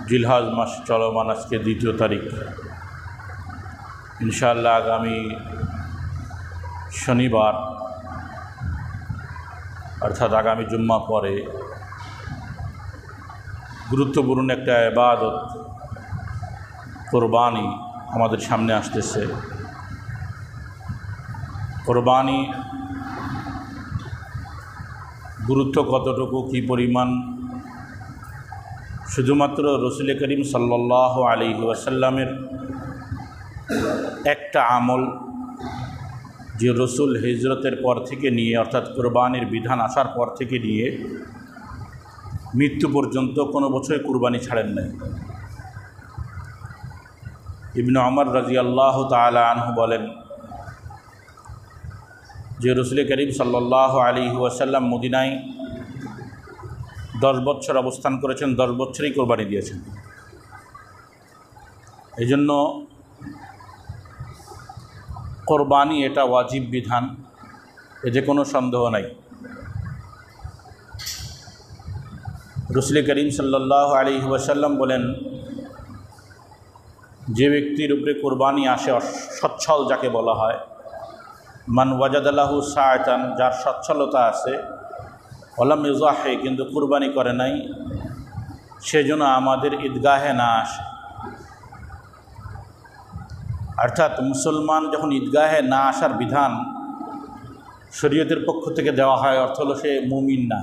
জিলহজ মাস চলমান, আজকে 2 তারিখ। ইনশাআল্লাহ আগামী শনিবার অর্থাৎ আগামী জুম্মা পরে গুরুত্বপূর্ণ একটা ইবাদত কোরবানি আমাদের সামনে আসতেছে। কোরবানি গুরুত্ব কতটুকু, কী পরিমাণ, শুধুমাত্র রসুল করিম সাল্লাল্লাহু আলাইহি ওয়াসাল্লামের একটা আমল, যে রসুল হিজরতের পর থেকে নিয়ে অর্থাৎ কোরবানির বিধান আসার পর থেকে নিয়ে মৃত্যু পর্যন্ত কোনো বছর কুরবানি ছাড়েন নাই। ইবনে ওমর রাদিয়াল্লাহু তাআলা আনহু বলেন যে রসুল করিম সাল্লাল্লাহু আলাইহি ওয়াসাল্লাম মদিনায় 10 বছর অবস্থান করেছেন, 10 বছরই কোরবানি দিয়েছেন। এই জন্য কোরবানি এটা ওয়াজিব বিধান, এতে কোনো সন্দেহ নাই। রসুল করিম সাল্লাল্লাহু আলাইহি ওয়াসাল্লাম বলেন, যে ব্যক্তির উপরে কোরবানি আসে, সচ্ছল যাকে বলা হয়, মান ওয়াজাদালাহু সাআতান, যার সচ্ছলতা আছে, ওয়ালাম ইউযাহি, কিন্তু কুরবানি করে নাই, সেজন্য আমাদের ঈদগাহে না আসে। অর্থাৎ মুসলমান যখন ঈদগাহে না আসার বিধান শরীয়তের পক্ষ থেকে দেওয়া হয়, অর্থ হলো সে মুমিন না।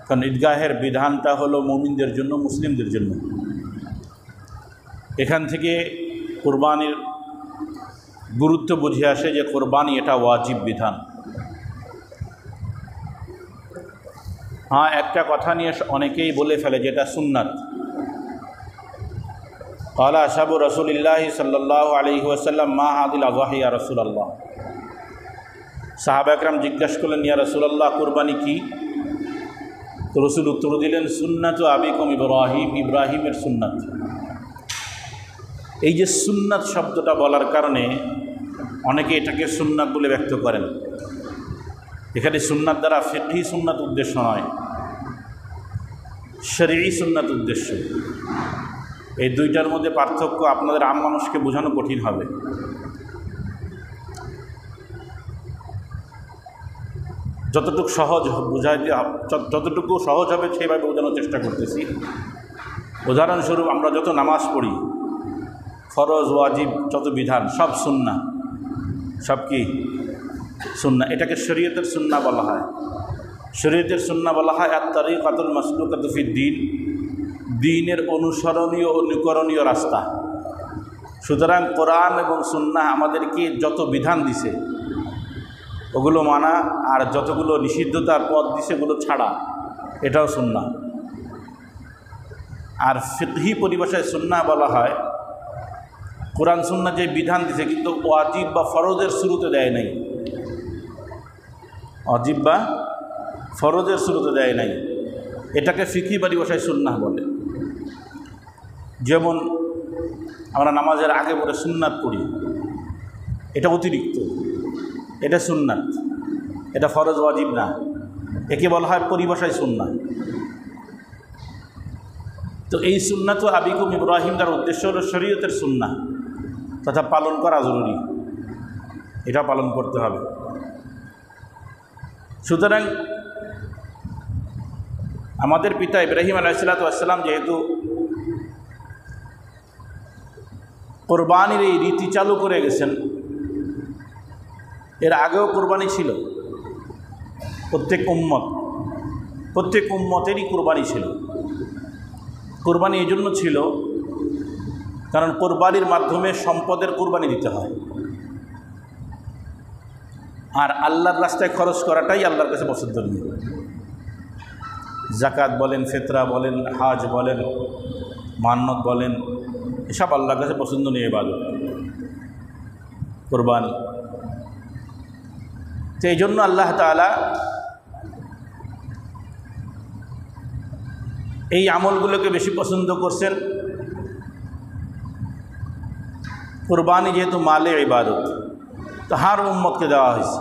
কারণ ঈদগাহের বিধানটা হলো মুমিনদের জন্য, মুসলিমদের জন্য। এখান থেকে কুরবানির গুরুত্ব বুঝে আসে যে কোরবানি এটা ওয়াজিব বিধান। হ্যাঁ, একটা কথা নিয়ে অনেকেই বলে ফেলে যেটা সুন্নাত। ক্বালা আসহাবু রাসূলিল্লাহি সাল্লাল্লাহু আলাইহি ওয়াসাল্লাম মা হাযিল আযহাহি ইয়া রাসূলুল্লাহ। সাহাবা একরাম জিজ্ঞাসা করলেন, ইয়া রাসূলুল্লাহ, কুরবানি কি? তো রসুল উত্তর দিলেন, সুন্নাতু আবিকুম ইব্রাহিম, ইব্রাহিমের সুন্নাত। এই যে সুন্নাত শব্দটা বলার কারণে অনেকে এটাকে সুন্নাত বলে ব্যক্ত করেন। এখানে সুন্নাত দ্বারা ফিকহি সুন্নাত উদ্দেশ্য নয়, শরঈ সুন্নাত উদ্দেশ্য। এই দুইটার মধ্যে পার্থক্য আপনাদের আম মানুষকে বোঝানো কঠিন হবে। যতটুকু সহজ বোঝাইতে, যতটুকু সহজ হবে সেইভাবে বোঝানোর চেষ্টা করতেছি। উদাহরণস্বরূপ, আমরা যত নামাজ পড়ি, ফরজ ওয়াজিব যত বিধান, সব সুন্নাহ, সব কি সুন্নাহ। এটাকে শরীয়তের সুন্নাহ বলা হয়। শরীয়তের সুন্নাহ বলা হয় আত-তারিকাতুল মাসলুকাতু ফিদ-দীন, দ্বীনের অনুসরণীয়, অনুকরণীয় রাস্তা। সুতরাং কোরআন এবং সুন্নাহ আমাদেরকে যত বিধান দিছে ওগুলো মানা, আর যতগুলো নিষিদ্ধতার পথ দিছে ওগুলো ছাড়া, এটাও সুন্নাহ। আর ফিকহি পরিভাষায় সুন্নাহ বলা হয় কোরআন সুন্নাহ যে বিধান দিছে কিন্তু ওয়াজিব বা ফরজের শুরুতে দেয় নাই, ওয়াজিব বা ফরজের শুরুতে দেয় নাই, এটাকে ফিকহি পরিভাষায় সুন্নাহ বলে। যেমন আমরা নামাজের আগে পরে সুন্নাত পড়ি, এটা অতিরিক্ত, এটা সুন্নাত, এটা ফরজ ওয়াজিব না, একে বলা হয় পরিভাষায় সুন্নাহ। তো এই সুন্নাত আবিকুম ইব্রাহিম, তার উদ্দেশ্য হলো শরীয়তের সুন্নাহ তথা পালন করা জরুরি, এটা পালন করতে হবে। সুতরাং আমাদের পিতা ইব্রাহিম আলাইহিস সালাম যেহেতু কোরবানির এই রীতি চালু করে গেছেন, এর আগেও কোরবানি ছিল, প্রত্যেক উম্মতেরই কোরবানি ছিল। কোরবানি এই জন্য ছিল কারণ কোরবানির মাধ্যমে সম্পদের কোরবানি দিতে হয়, আর আল্লাহর রাস্তায় খরচ করাটাই আল্লাহর কাছে পছন্দনীয়। জাকাত বলেন, ফিতরা বলেন, হাজ বলেন, মান্নত বলেন, এসব আল্লাহর কাছে পছন্দনীয় ইবাদত কোরবানি। তো এই জন্য আল্লাহ তাআলা এই আমলগুলোকে বেশি পছন্দ করছেন। কোরবানি যেহেতু মালে ইবাদত, তো হার উম্মতকে দেওয়া হয়েছে,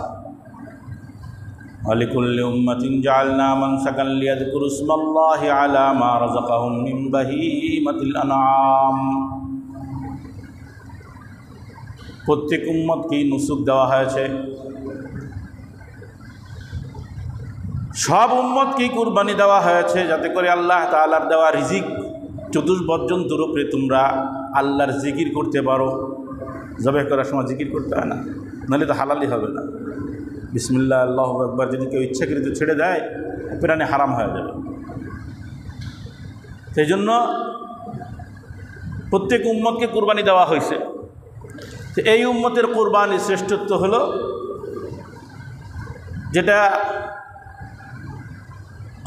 ولكل أمة جعلنا منسكا ليذكروا اسم الله على ما رزقهم من بهيمة الأنعام প্রত্যেক উম্মতকে নুসুক দেওয়া হয়েছে, সব উম্মতকে কুরবানি দেওয়া হয়েছে, যাতে করে আল্লাহ তাআলার দেওয়া রিজিক চতুর্ভুজ জন্তুর উপরে তোমরা আল্লাহর জিকির করতে পারো। জবাই করার সময় জিকির করতে হয় না, নাহলে তো হালালই হবে না। বিসমিল্লাহ আল্লাহু আকবার যদি কেউ ইচ্ছাকৃত ছেড়ে দেয় প্রাণে হারাম হয়ে যাবে। সেই জন্য প্রত্যেক উম্মতকে কুরবানি দেওয়া হয়েছে। তো এই উম্মতের কুরবানির শ্রেষ্ঠত্ব হলো যেটা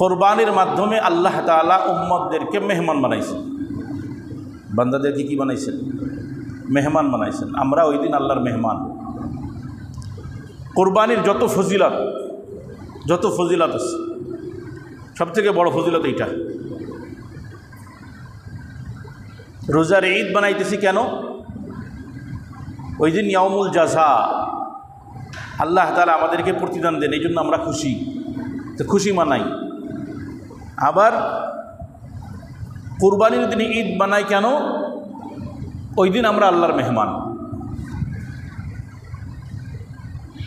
কুরবানির মাধ্যমে আল্লাহ তাআলা উম্মতদেরকে মেহমান বানাইছেন, বান্দাদেরকে কি বানাইছেন? মেহমান বানাইছেন। আমরা ওই দিন আল্লাহর মেহমান। কুরবানির যত ফজিলত আছে, সবথেকে বড় ফজিলত এইটা। রোজার ঈদ বানাইতেছি কেন? ওই দিন ইয়াউমুল জাযা, আল্লাহ তাআলা আমাদেরকে প্রতিদান দেন, এই জন্য আমরা খুশি, তো খুশি মানাই। আবার কুরবানির দিনে ঈদ বানাই কেন? ওই দিন আমরা আল্লাহর মেহমান।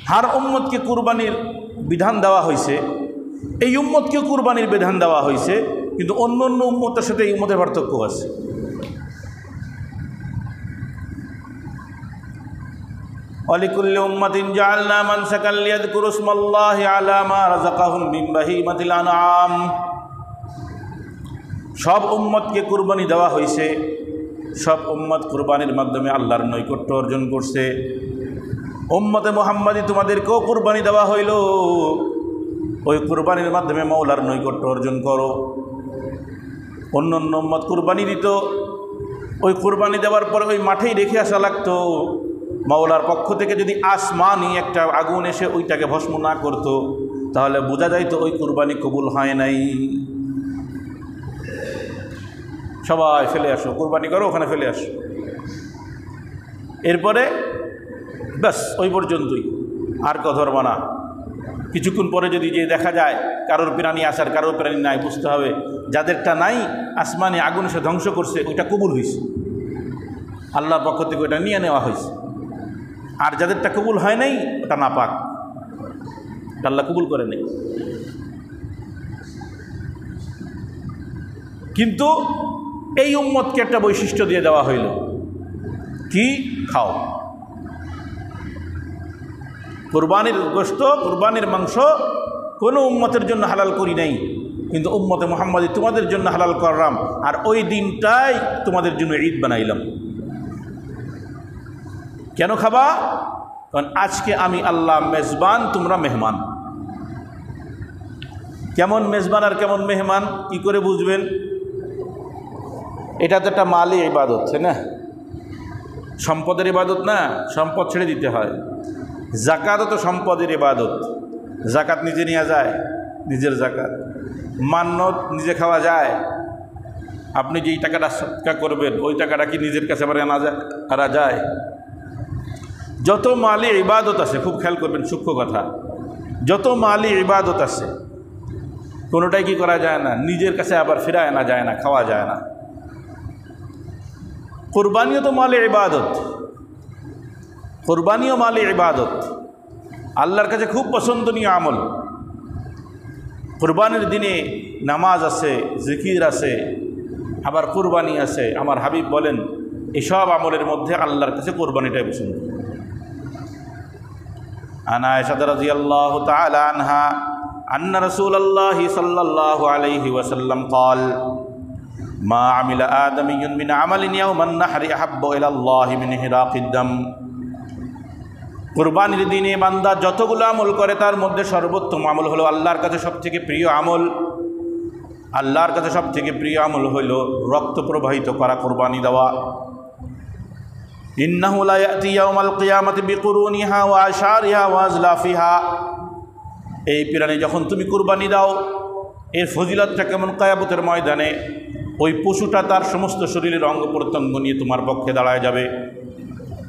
হার উম্মতকে কুরবানির বিধান দেওয়া হয়েছে, এই উম্মতকেও কুরবানির বিধান দেওয়া হয়েছে, কিন্তু অন্য অন্য উম্মতের সাথে এই উম্মতের পার্থক্য আছে। ওয়ালিকুল্লি উম্মাতিন জাআলনা মানসাকান লিয়াযকুরু ইসমাল্লাহি আলা মা রাযাকাহুম মিন বাহিমাতিল আনআম। সব উম্মতকে কুরবানি দেওয়া হয়েছে, সব উম্মত কুরবানির মাধ্যমে আল্লাহর নৈকট্য অর্জন করছে। উম্মতে মুহাম্মাদি তোমাদেরকেও কুরবানি দেওয়া হইল, ওই কুরবানির মাধ্যমে মাওলার নৈকট্য অর্জন করো। অন্য অন্য উম্মত কুরবানি দিত, ওই কুরবানি দেওয়ার পর ওই মাঠেই রেখে আসা লাগতো। মাওলার পক্ষ থেকে যদি আসমানি একটা আগুন এসে ওইটাকে ভস্ম না করত, তাহলে বোঝা যাইতো ওই কুরবানি কবুল হয় নাই। সবাই ফেলে আসো, কুরবানি করো, ওখানে ফেলে আসো। এরপরে ব্যাস ওই পর্যন্তই, আর কেউ ধরবা না। কিছুক্ষণ পরে যদি যে দেখা যায় কারোর প্রাণী আসার, কারোর প্রাণী নাই, বুঝতে হবে যাদেরটা নাই আসমানি আগুন এসে ধ্বংস করছে ওইটা কবুল হয়েছে, আল্লাহর পক্ষ থেকে ওইটা নিয়ে নেওয়া হয়েছে। আর যাদেরটা কবুল হয় নাই ওটা নাপাক, আল্লাহ কবুল করে নেই। কিন্তু এই উম্মতকে একটা বৈশিষ্ট্য দিয়ে দেওয়া হইল, কি? খাও। কুরবানির গোশত, কুরবানির মাংস কোনো উম্মতের জন্য হালাল করি নাই, কিন্তু উম্মতে মুহাম্মাদি তোমাদের জন্য হালাল করলাম, আর ওই দিনটাই তোমাদের জন্য ঈদ বানাইলাম। কেন খাবা? কারণ আজকে আমি আল্লাহ মেজবান, তোমরা মেহমান। কেমন মেজবান আর কেমন মেহমান কি করে বুঝবেন? এটা তো একটা মালি ইবাদত, তাই না? সম্পদের ইবাদত না, সম্পদ ছেড়ে দিতে হয়। জাকাতও তো সম্পদের ইবাদত, জাকাত নিজে নেওয়া যায়, নিজের জাকাত। মান্নত নিজে খাওয়া যায়। আপনি যেই টাকাটা সদকা করবেন ওই টাকাটা কি নিজের কাছে আবার আনা যায়? যত মালি ইবাদত আছে, খুব খেয়াল করবেন, সূক্ষ্ম কথা, যত মালি ইবাদত আছে কোনোটাই কি করা যায় না, নিজের কাছে আবার ফিরায় আনা যায় না, খাওয়া যায় না। কুরবানিও তো মালি ইবাদত, কুরবানিও মালি ইবাদত, আল্লাহর কাছে খুব পছন্দনীয় আমল। কুরবানির দিনে নামাজ আছে, জিকির আছে, আবার কুরবানি আছে। আমার হাবিব বলেন এসব আমলের মধ্যে আল্লাহর কাছে কুরবানিটাই পছন্দ। আন আয়েশা রাদিয়াল্লাহু তাআলা আনহা আন্না রাসূলুল্লাহি সাল্লাল্লাহু আলাইহি ওয়াসাল্লাম قال মা আমিলা আদামিয়ুন মিন আমালিন ইয়াওমান নাহরি আহাব্বু ইলাল্লাহি মিন হিরাকিদ দাম। কুরবানির দিনে বান্দা যতগুলো আমল করে তার মধ্যে সর্বোত্তম আমল হলো, আল্লাহর কাছে সবথেকে প্রিয় আমল, আল্লাহর কাছে সবথেকে প্রিয় আমল হইল রক্ত প্রবাহিত করা, কুরবানি দেওয়া। ইন্নাহু লা ইয়াতি ইয়াউমাল কিয়ামাতি বিকুরুনিহা ওয়া আশারিহা ওয়া আজলাফিহা। এই প্রাণী যখন তুমি কুরবানি দাও, এর ফজিলতটা কেমন? কিয়ামতের ময়দানে ওই পশুটা তার সমস্ত শরীরের অঙ্গ প্রত্যঙ্গ নিয়ে তোমার পক্ষে দাঁড়ায় যাবে।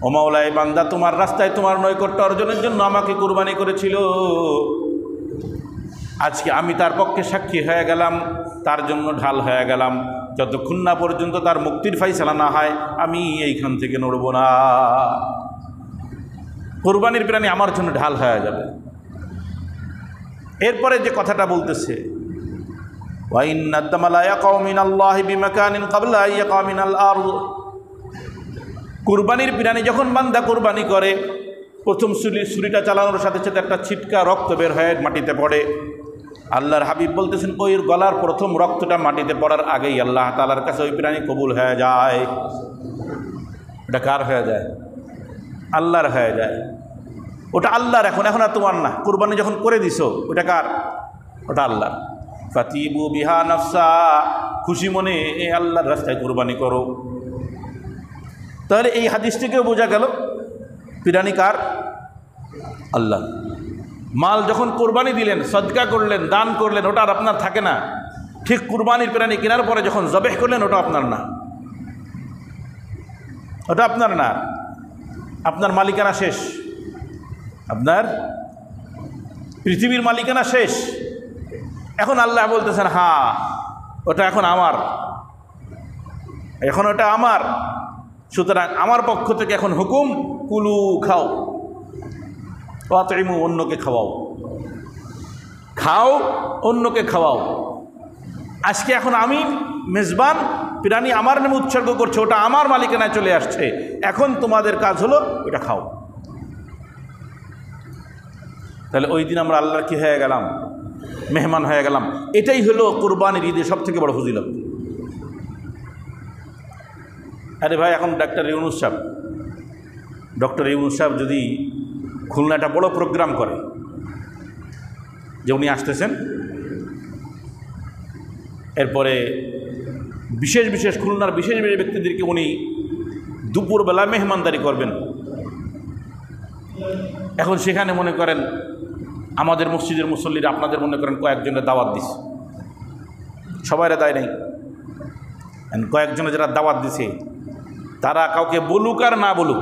ও মাওলা, এই বান্দা তোমার রাস্তায় তোমার নৈকট্য অর্জনের জন্য আমাকে কুরবানি করেছিল, আজকে আমি তার পক্ষে সাক্ষী হয়ে গেলাম, তার জন্য ঢাল হয়ে গেলাম। যতক্ষণ না পর্যন্ত তার মুক্তির ফাইসালা না হয় আমি এইখান থেকে নড়ব না। কোরবানির প্রাণী আমার জন্য ঢাল হয়ে যাবে। এরপরে যে কথাটা বলতেছে, কুরবানির প্রাণী যখন বান্দা কুরবানি করে, প্রথম ছুরিটা চালানোর সাথে সাথে একটা ছিটকা রক্ত বের হয়ে মাটিতে পড়ে। আল্লাহর হাবিব বলতেছেন ওই গলার প্রথম রক্তটা মাটিতে পড়ার আগেই আল্লাহ তাআলার কাছে ওই প্রাণী কবুল হয়ে যায়। এটা কার হয়ে যায়? আল্লাহর হয়ে যায়। ওটা আল্লাহর, এখন আর তোমার না। কুরবানি যখন করে দিছো ওটা কার? ওটা আল্লাহর। ফাতিবু বিহা নাফসা, খুশি মনে এই আল্লাহর রাস্তায় কুরবানি করো। তাহলে এই হাদিস থেকেও বোঝা গেল প্রাণী কার? আল্লাহ। মাল যখন কোরবানি দিলেন, সদকা করলেন, দান করলেন, ওটা আর আপনার থাকে না। ঠিক কুরবানির প্রাণী কেনার পরে যখন জবেহ করলেন ওটা আপনার না, ওটা আপনার না। আপনার মালিকানা শেষ, আপনার পৃথিবীর মালিকানা শেষ। এখন আল্লাহ বলতেছেন হ্যাঁ ওটা এখন আমার, এখন ওটা আমার। সুতরাং আমার পক্ষ থেকে এখন হুকুম, কুলু খাও, ওয়াতইমু অন্যকে খাওয়াও, খাও অন্যকে খাওয়াও। আজকে এখন আমি মেজবান, প্রাণী আমার নামে উৎসর্গ করছে, ওটা আমার মালিকানায় চলে আসছে। এখন তোমাদের কাজ হলো ওটা খাও। তাহলে ওই দিন আমরা আল্লাহর কি হয়ে গেলাম? মেহমান হয়ে গেলাম। এটাই হলো কুরবানির ঈদের সব থেকে বড় ফজিলত। আরে ভাই, এখন ডক্টর ইউনূস সাহেব যদি খুলনা একটা বড় প্রোগ্রাম করে যে উনি আসতেছেন, এরপরে বিশেষ বিশেষ খুলনার বিশেষ বিশেষ ব্যক্তিদেরকে উনি দুপুরবেলা মেহমানদারি করবেন। এখন সেখানে মনে করেন আমাদের মসজিদের মুসল্লিরা আপনাদের মনে করেন কয়েকজনের দাওয়াত দিছে, সবাইরা দায় নাই। কয়েকজনে যারা দাওয়াত দিছে তারা কাউকে বলুক আর না বলুক,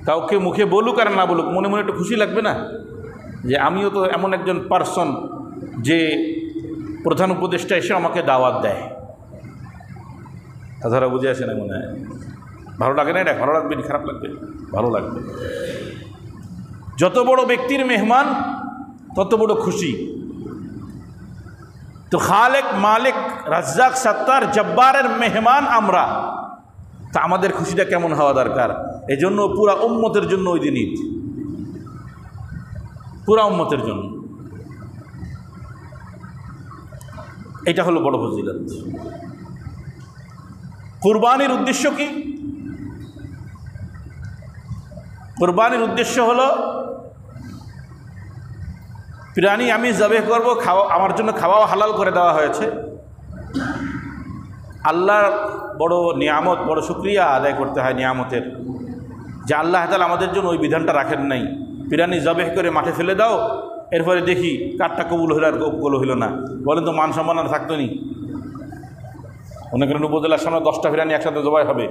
কাউকে মুখে বলুক আর না বলুক, মনে মনে একটু খুশি লাগবে না যে আমিও তো এমন একজন পার্সন যে প্রধান উপদেষ্টা এসে আমাকে দাওয়াত দেয়। তাছাড়া বুঝে আসে না, মনে হয় ভালো লাগে না? এটা ভালো লাগবে, খারাপ লাগবে? ভালো লাগবে। যত বড় ব্যক্তির মেহমান তত বড় খুশি। তো খালেক, মালিক, রাজ্জাক, সত্তার, জব্বারের মেহমান আমরা, তা আমাদের খুশিটা কেমন হওয়া দরকার? এই জন্য পুরা উম্মতের জন্য ওই দিন ঈদ, পুরা উম্মতের জন্য। এটা হলো বড় ফজিলত। কুরবানির উদ্দেশ্য কি? কুরবানির উদ্দেশ্য হলো প্রাণী আমি জবেহ করব, খাওয়া আমার জন্য খাওয়াও হালাল করে দেওয়া হয়েছে। আল্লাহর বড় নিয়ামত, বড় শুকরিয়া আদায় করতে হয় নিয়ামতের, যে আল্লাহ তাআলা আমাদের জন্য ওই বিধানটা রাখেন নাই। প্রাণী জবেহ করে মাঠে ফেলে দাও, এরপরে দেখি কারটা কবুল হইল আর কবুল হইল না। বলেন তো মান সম্মান আর থাকতো নি? মনে করেন উপজেলার সামনে 10টা প্রাণী একসাথে জবাই হবে।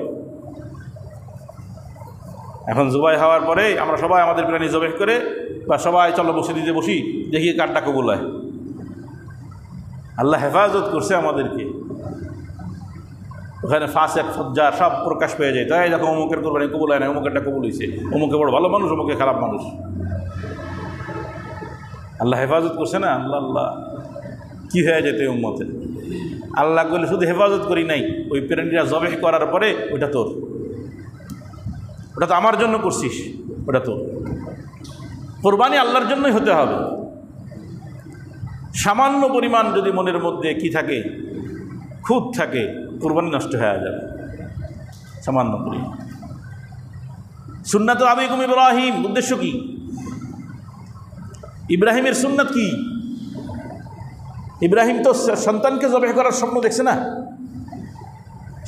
এখন জবাই হওয়ার পরে আমরা সবাই আমাদের প্রাণী জবেহ করে বা সবাই চলো বসে দিতে বসি, দেখি কারটা কবুল হয়। আল্লাহ হেফাজত করছে আমাদেরকে। ওখানে ফাসেক, ফজ্জার সব প্রকাশ পেয়ে যায়। তাই দেখো অমুকের কোরবানি কবুল হয় না, অমুকেরটা কবুল হয়েছে, অমুকে বড় ভালো মানুষ, অমুকে খারাপ মানুষ। আল্লাহ হেফাজত করছে না। আল্লাহ আল্লাহ কী হয়ে যেত উম্মতের? আল্লাহ বলে শুধু হেফাজত করি নাই, ওই প্রাণীরা জবেহ করার পরে ওইটা তোর, ওটা তো আমার জন্য করছিস, ওটা তোর। কোরবানি আল্লাহর জন্যই হতে হবে। সামান্য পরিমাণ যদি মনের মধ্যে কি থাকে, খুঁত থাকে, কোরবানি নষ্ট হয়ে যাবে। সামান্য পরিমাণ। সুন্নাত আবিকুম ইব্রাহিম, উদ্দেশ্য কি? ইব্রাহিমের সুন্নাত কি? ইব্রাহিম তো সন্তানকে জবেহ করার স্বপ্ন দেখছে না,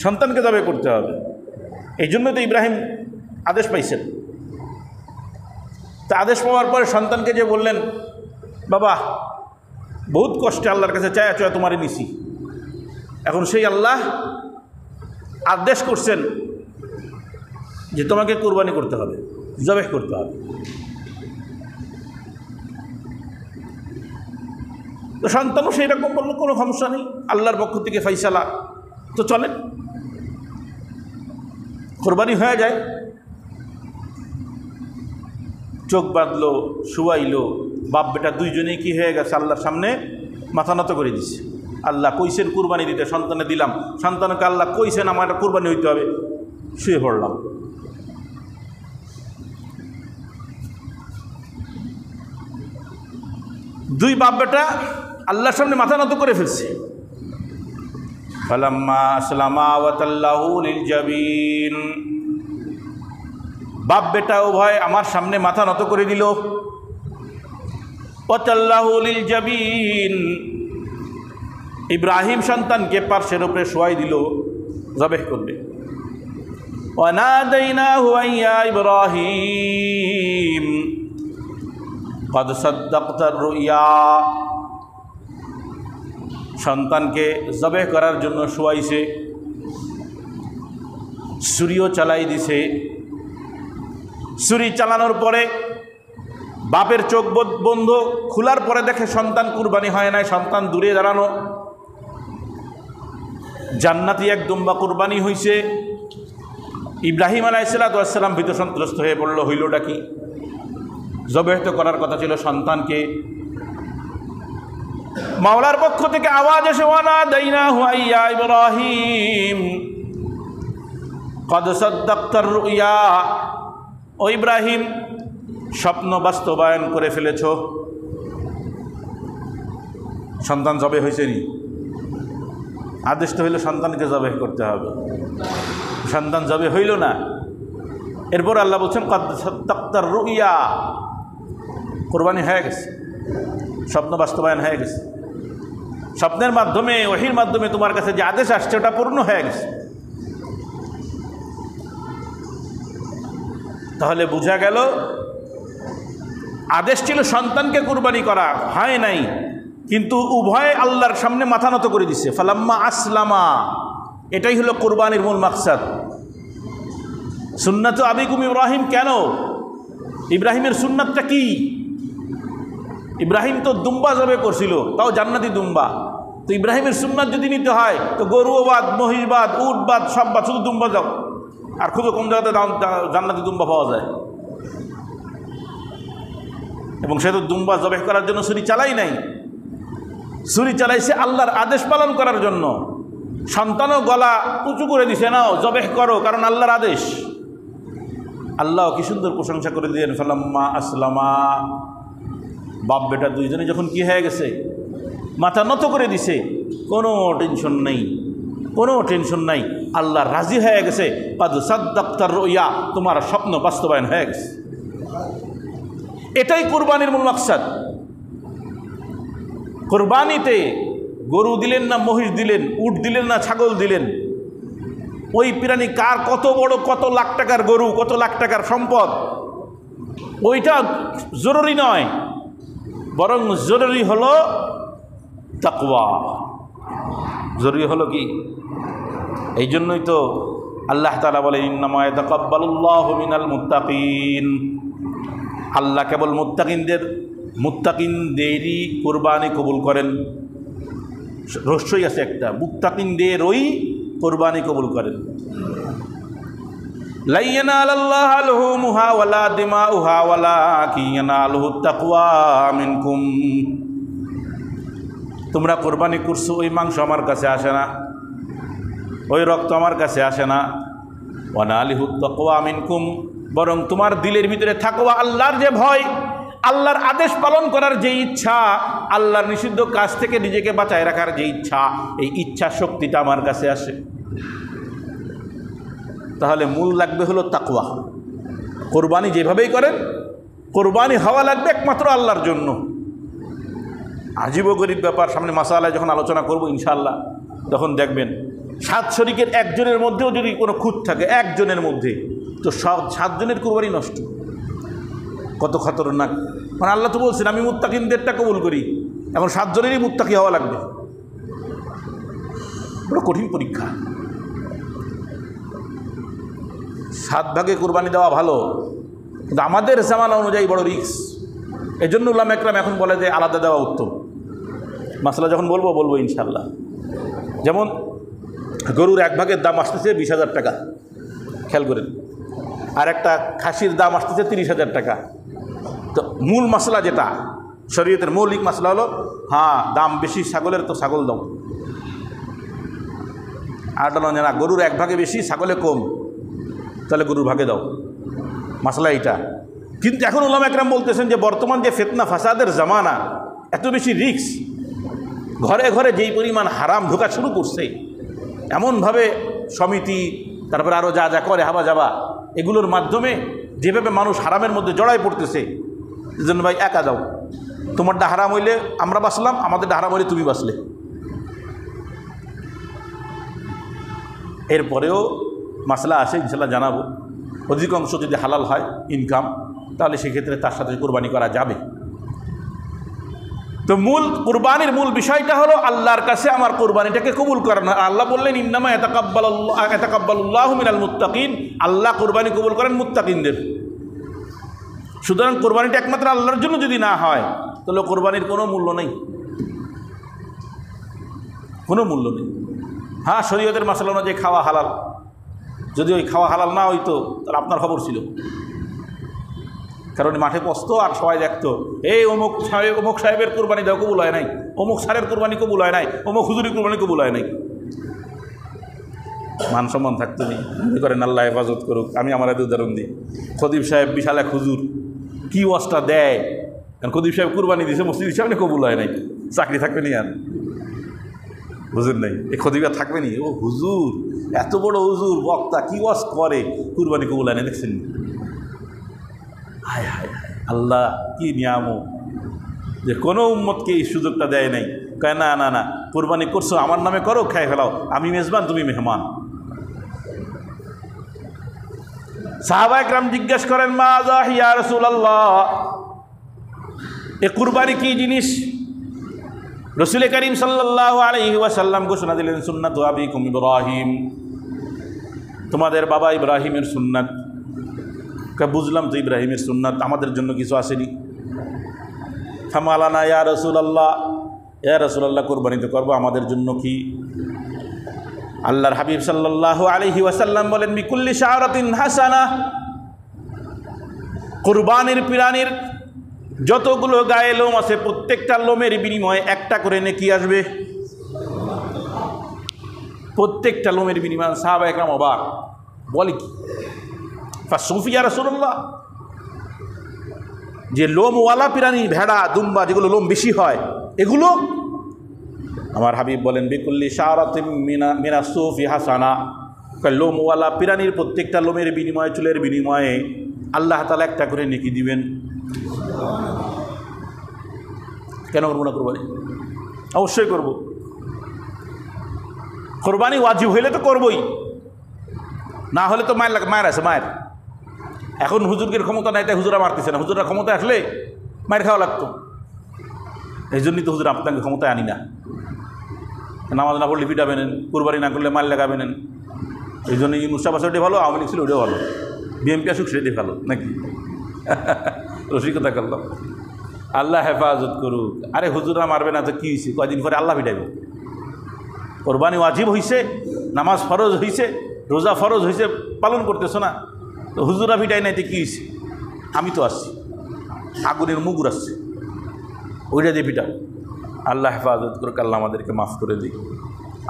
সন্তানকে জবেহ করতে হবে। এই জন্য তো ইব্রাহিম আদেশ পাইছেন। তা আদেশ পাওয়ার পরে সন্তানকে যে বললেন, বাবা বহুত কষ্টে আল্লাহর কাছে চায় চায় তোমারই নিছি, এখন সেই আল্লাহ আদেশ করছেন যে তোমাকে কুরবানি করতে হবে, জবেহ করতে হবে। তো সন্তানও সেই রকম বলল কোনো সমস্যা নেই, আল্লাহর পক্ষ থেকে ফাইসালা, তো চলেন, কোরবানি হয়ে যায়। চোখ বাঁধলো, শুয়াইলো, বাপ বেটা দুইজনেই কি হয়ে গেছে, আল্লাহর সামনে মাথা নত করে দিছে। আল্লাহ কইছেন কুরবানি দিতে, সন্তানে দিলাম, সন্তানকে আল্লাহ কইছেন আমার একটা কুরবানি হইতে হবে, শুয়ে পড়লাম। দুই বাপ বেটা আল্লাহর সামনে মাথা নত করে ফেলছে। ফালাম্মা আসলামা ওয়া তাল্লাহু লিল জাবিন, বাপ বেটা উভয় আমার সামনে মাথা নত করে দিল। ওয়া তাল্লাহু লিল জাবিন, ইব্রাহিম সন্তানকে পার্শ্বের উপরে শোয়াই দিল, জবেহ করবে। ওয়া নাদাইনাহু ইয়া ইব্রাহিম কদ সাদ্দাকতার রুইয়া, সন্তানকে জবেহ করার জন্য শোয়াইছে, ছুরিও চালাই দিছে। ছুরি চালানোর পরে বাপের চোখ বন্ধ, খোলার পরে দেখে সন্তান কুরবানি হয় নাই, সন্তান দূরে দাঁড়ানো। জান্নাতি এক দুম্বা কুরবানি হয়েছে। ইব্রাহিম আলাইহিসসালাতু ওয়াসসালাম ভীত সন্ত্রস্ত হয়ে পড়ল, হইলটা কি? জবেহ তো করার কথা ছিল সন্তানকে। মাওলার পক্ষ থেকে আওয়াজ এসে, ওয়ানাদাইনাহু ইয়া ইব্রাহিম কদ সাদ্দাকতার রুইয়া, ও ইব্রাহিম স্বপ্ন বাস্তবায়ন করে ফেলেছ। সন্তান জবে হয়েছে নি? আদেশ তো হইল সন্তানকে জবে করতে হবে, সন্তান জবে হইল না। এরপর আল্লাহ বলছেন কদ সাদ্দাকতার রুইয়া, কোরবানি হয়ে গেছে, স্বপ্ন বাস্তবায়ন হয়ে গেছে। স্বপ্নের মাধ্যমে, ওহীর মাধ্যমে তোমার কাছে যে আদেশ আসছে ওটা পূর্ণ হয়ে গেছে। তাহলে বোঝা গেল আদেশ ছিল সন্তানকে কুরবানি করা, হয় নাই, কিন্তু উভয় আল্লাহর সামনে মাথা নত করে দিছে। ফালাম্মা আসলামা, এটাই হলো কুরবানির মূল মাকসাদ। সুন্নাত আবিকুম ইব্রাহিম, কেন ইব্রাহিমের সুন্নাতটা কি? ইব্রাহিম তো দুম্বা জবে করছিল, তাও জান্নাতি দুম্বা। তো ইব্রাহিমের সুন্নাত যদি নিতে হয় তো গরুও বাদ, মহিষ বাদ, উট বাদ, সব বাদ, শুধু দুম্বা যাও। আর খুব কম জায়গাতে জান্নাতি দুম্বা পাওয়া যায়, এবং সে তো দুম্বা জবেহ করার জন্য ছুরি চালাই নাই, ছুরি চালাইছে আল্লাহর আদেশ পালন করার জন্য। সন্তানও গলা উঁচু করে দিছে, নাও জবেহ করো, কারণ আল্লাহর আদেশ। আল্লাহ কি সুন্দর প্রশংসা করে দিলেন, ফালাম্মা আসলামা, বাপ বেটা দুইজনে যখন কি হয়ে গেছে, মাথা নত করে দিছে, কোনো টেনশন নেই, কোনো টেনশন নাই, আল্লাহ রাজি হয়ে গেছে। কদ সাদ্দাকতার রুইয়া, তোমার স্বপ্ন বাস্তবায়ন হয়ে গেছে। এটাই কুরবানির মূল মাকসাদ। কুরবানিতে গরু দিলেন না মহিষ দিলেন, উট দিলেন না ছাগল দিলেন, ওই প্রাণী কার কত বড়, কত লাখ টাকার গরু, কত লাখ টাকার সম্পদ, ওইটা জরুরি নয়, বরং জরুরি হলো তাকওয়া। জরুরি হলো কি? এই জন্যই তো আল্লাহ তাআলা বলেন, ইন্নামা ইয়াতাকাব্বালুল্লাহু মিনাল মুত্তাকিন, আল্লাহ কেবল মুত্তাকিনদেরই কুরবানি কবুল করেন। রহস্যই আছে একটা, মুত্তাকিনদেরই কুরবানি কবুল করেন। লা ইয়ানালাল্লাহু লুহুমুহা ওয়ালা দিমাউহা ওয়ালাকিন ইয়ানালুহুত তাকওয়া মিনকুম, তোমরা কোরবানি করছো, ওই মাংস আমার কাছে আসে না, ওই রক্ত আমার কাছে আসে না। ওয়ানালিহুত তাকওয়া মিনকুম, বরং তোমার দিলের ভিতরে তাকওয়া, আল্লাহর যে ভয়, আল্লাহর আদেশ পালন করার যে ইচ্ছা, আল্লাহর নিষিদ্ধ কাজ থেকে নিজেকে বাঁচায় রাখার যে ইচ্ছা, এই ইচ্ছা শক্তিটা আমার কাছে আসে। তাহলে মূল লাগবে হলো তাকওয়া। কোরবানি যেভাবেই করেন, কোরবানি হওয়া লাগবে একমাত্র আল্লাহর জন্য। আজীব গরিব ব্যাপার, সামনে মাসালায় যখন আলোচনা করব ইনশাআল্লাহ, তখন দেখবেন 7 শরীকের একজনের মধ্যেও যদি কোনো খুঁত থাকে, একজনের মধ্যে, তো 7 জনের কুরবানি নষ্ট। কত খতরনাক! মানে আল্লাহ তো বলছেন আমি মুত্তাকিনদেরটা কবুল করি, এখন 7 জনেরই মুত্তাকি হওয়া লাগবে। বড় কঠিন পরীক্ষা। 7 ভাগে কুরবানি দেওয়া ভালো, কিন্তু আমাদের জামানা অনুযায়ী বড় রিস্ক। এই জন্য উলামা একরাম এখন বলে যে আলাদা দেওয়া উত্তম। মাসলা যখন বলবো ইনশাল্লাহ। যেমন গরুর এক ভাগের দাম আসতেছে 20,000 টাকা, খেয়াল করেন, আর একটা খাসির দাম আসতেছে 30,000 টাকা। তো মূল মশলা যেটা শরীয়তের মৌলিক মশলা হলো, হ্যাঁ দাম বেশি ছাগলের তো ছাগল দাও, আর না গরুর এক ভাগে বেশি ছাগলে কম, তাহলে গরুর ভাগে দাও, মশলা এইটা। কিন্তু এখন উলামা একরাম বলতেছেন যে বর্তমান যে ফিতনা ফাসাদের জামানা, এত বেশি রিস্ক, ঘরে ঘরে যেই পরিমাণ হারাম ঢোকা শুরু করছে, এমনভাবে সমিতি তারপরে আরও যা যা করে হাবা যাবা, এগুলোর মাধ্যমে যেভাবে মানুষ হারামের মধ্যে জড়াই পড়তেছে, যেন ভাই একা দাও, তোমারটা হারাম হইলে আমরা বাঁচলাম, আমাদেরটা হারাম হইলে তুমি বাঁচলে। এরপরেও মাসলা আসে, ইনশাল্লাহ জানাবো। অধিকাংশ যদি হালাল হয় ইনকাম, তাহলে সেক্ষেত্রে তার সাথে কোরবানি করা যাবে। তো মূল কুরবানির মূল বিষয়টা হলো আল্লাহর কাছে আমার কোরবানিটাকে কবুল করানো। আল্লাহ বললেন ইন্নামা ইয়াতাকাব্বালুল্লাহু মিনাল মুত্তাকিন, আল্লাহ কোরবানি কবুল করেন মুত্তাকিনদের। সুতরাং কোরবানিটা একমাত্র আল্লাহর জন্য যদি না হয়, তাহলে কোরবানির কোনো মূল্য নেই, কোনো মূল্য নেই। হ্যাঁ, শরীয়তের মাসলা অনুযায়ী খাওয়া হালাল, যদি ওই খাওয়া হালাল না হইতো তাহলে আপনার খবর ছিল, কারণ মাঠে পচতো আর সবাই দেখতো, এই অমুক সাহেবের কোরবানি দেওয়া কবুল হয় নাই, অমুক সারের কোরবানি কবুল হয় নাই, অমুক হুজুরের কোরবানি কবুল হয় নাই, মান সম্মান থাকতো নি। মনে করেন আল্লাহ হেফাজত করুক। আমি আমার এত উদাহরণ দিই, খদিব সাহেব বিশাল এক হুজুর, কি ওয়াজটা দেয়, কারণ খদিব সাহেব কোরবানি দিয়েছে, মসজিদ সামনে কবুল হয় নাই, চাকরি থাকবে নি আর, বুঝেন নাই, এই খদিবা থাকবে নি, ও হুজুর এত বড় হুজুর বক্তা, কি ওয়াজ করে, কুরবানি কবুল হয় না, দেখছেন? হায় হায় হায়, আল্লাহ কি নিয়ামত যে কোনো উম্মতকে এই সুযোগটা দেয় নাই। কয় না না না, কুরবানি করছো আমার নামে করো, খাই ফেলাও, আমি মেজবান তুমি মেহমান। সাহাবা একরাম জিজ্ঞেস করেন, মাযা ইয়া রাসূলুল্লাহ, এ কুরবানি কি জিনিস? রাসূল করিম সাল্লাল্লাহু আলাইহি ওয়াসাল্লাম ঘোষণা দিলেন, সুন্নাতু আবিকুম ইব্রাহিম, তোমাদের বাবা ইব্রাহিমের সুন্নাত। বুঝলাম তো ইব্রাহিমের সুন্নাত, আমাদের জন্য কিছু আসেনি। ফামালানা ইয়া রাসূলুল্লাহ, ইয়া রাসূলুল্লাহ কুরবানি তো করবো, আমাদের জন্য কি? আল্লাহর হাবিব সাল্লাল্লাহু আলাইহি ওয়াসাল্লাম বলেন, বিকুল্লি শাআরাতিন হাসানা, কুরবানির প্রাণীর যতগুলো গায়ে লোম আছে প্রত্যেকটা লোমের বিনিময়ে একটা করে নেকি আসবে, প্রত্যেকটা লোমের বিনিময়ে। সাহাবা একরাম অবাক, বলে কি? ফাসুফিয়া রাসূলুল্লাহ, যে লোমওয়ালা প্রাণী, ভেড়া দুম্বা যেগুলো লোম বেশি হয়, এগুলো? আমার হাবিব বলেন, বিকুল্লি শাআরাতিন মিনাস সুফি হাসানা, লোমওয়ালা প্রাণীর প্রত্যেকটা লোমের বিনিময়ে, চুলের বিনিময়ে আল্লাহ তাআলা একটা করে নেকি দিবেন। কেন করবো না কোরবানি? অবশ্যই করব। কোরবানি ওয়াজিব হইলে তো করবই, না হলে তো মায়ের আছে, মায়ের। এখন হুজুরদের ক্ষমতা নাই, তাই হুজুরা মারতেছে না, হুজুরা ক্ষমতা আসলে মায়ের খাওয়া লাগতো। এই জন্যই তো হুজুর আপনাকে ক্ষমতায় আনি না, নামাজ না পড়লে পিটাবেন, কোরবানি না করলে মাল লাগাবেন। এই জন্য ইউনুস আবাস ওইটাই ভালো, আওয়ামী লীগ ছিল ওইটাও ভালো, বিএনপি আসুক সেটাই ভালো, নাকি? রসিকতা করলাম। আল্লাহ হেফাজত করুক। আরে হুজুরা মারবে না তো কী হয়েছে, কয়দিন পরে আল্লাহ পিটাইব। কোরবানি ওয়াজিব হয়েছে, নামাজ ফরজ হয়েছে, রোজা ফরজ হয়েছে, পালন করতেছো না, তো হুজুরা পিটাই নাই তো কী হয়েছে? আমি তো আসছি, আগুনের মুগুর আসছে, ওইটা দিয়ে পিটাও। আল্লাহ হেফাজত করুক, আল্লাহ আমাদেরকে মাফ করে দিই।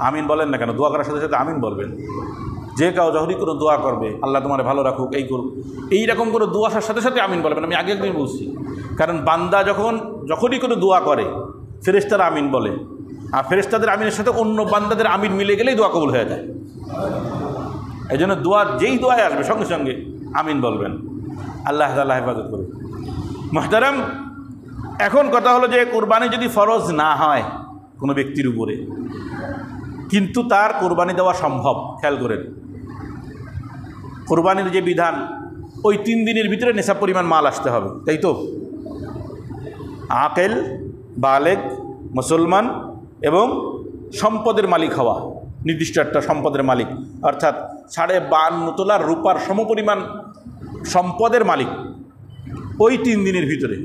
আমিন বলেন না কেন? দোয়া করার সাথে সাথে আমিন বলবেন। যে কাউ যখনই কোনো দোয়া করবে, আল্লাহ তোমার ভালো রাখুক, এই করুক, এইরকম কোনো দোয়া আসার সাথে সাথে আমিন বলবেন। আমি আগে একদিন বলছি, কারণ বান্দা যখনই কোনো দোয়া করে, ফেরেশতারা আমিন বলে, আর ফেরেশতাদের আমিনের সাথে অন্য বান্দাদের আমিন মিলে গেলেই দোয়া কবুল হয়ে যায়। এই জন্য দোয়া যেই দোয়ায় আসবে সঙ্গে সঙ্গে আমিন বলবেন। আল্লাহ তাআলা হেফাজত করুক। মুহতারাম, এখন কথা হলো যে কোরবানি যদি ফরজ না হয় কোনো ব্যক্তির উপরে, কিন্তু তার কোরবানি দেওয়া সম্ভব, খেয়াল করেন, কোরবানির যে বিধান, ওই 3 দিনের ভিতরে নেশাব পরিমাণ মাল আসতে হবে, তাই তো? আকেল, বালেগ, মুসলমান এবং সম্পদের মালিক হওয়া, নির্দিষ্ট একটা সম্পদের মালিক, অর্থাৎ 52.5 তোলার রূপার সমপরিমাণ সম্পদের মালিক, ওই 3 দিনের ভিতরে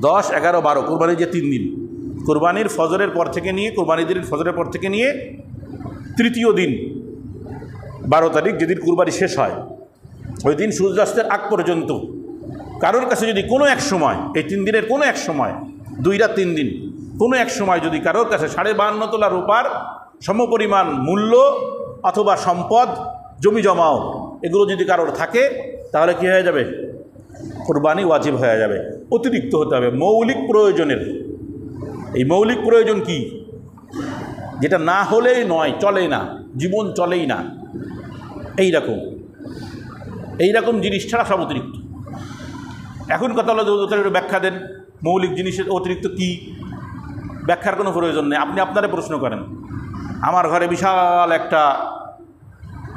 10, 11, 12 কোরবানির যে 3 দিন, কোরবানির ফজরের পর থেকে নিয়ে, কোরবানির দিনের ফজরের পর থেকে নিয়ে তৃতীয় দিন 12 তারিখ যেদিন কুরবানি শেষ হয়, ওই দিন সূর্যাস্তের আগ পর্যন্ত কারোর কাছে যদি কোনো এক সময়, এই 3 দিনের কোনো এক সময়, 2 রাত 3 দিন, কোনো এক সময় যদি কারোর কাছে 52.5 তোলা রূপার সমপরিমাণ মূল্য অথবা সম্পদ, জমি জমাও, এগুলো যদি কারোর থাকে, তাহলে কী হয়ে যাবে? কোরবানি ওয়াজিব হয়ে যাবে। অতিরিক্ত হতে হবে মৌলিক প্রয়োজনের। এই মৌলিক প্রয়োজন কি? যেটা না হলেই নয়, চলে না, জীবন চলেই না, এইরকম জিনিস ছাড়া সব অতিরিক্ত। এখন কথা হলো যে ব্যাখ্যা দেন, মৌলিক জিনিসের অতিরিক্ত কি? ব্যাখ্যার কোনো প্রয়োজন নেই। আপনি আপনারে প্রশ্ন করেন, আমার ঘরে বিশাল একটা